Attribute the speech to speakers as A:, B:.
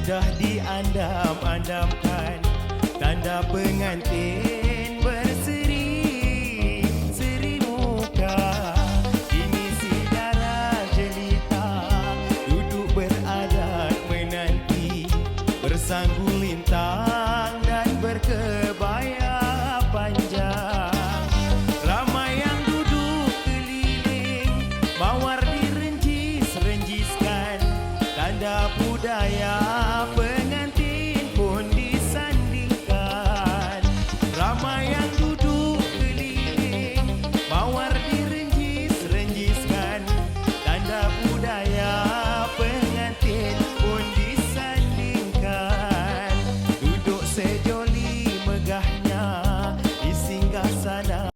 A: Sudah diandam-andamkan tanda pengantin berseri seri muka. Ini si darah jelita duduk beradat menanti bersanggup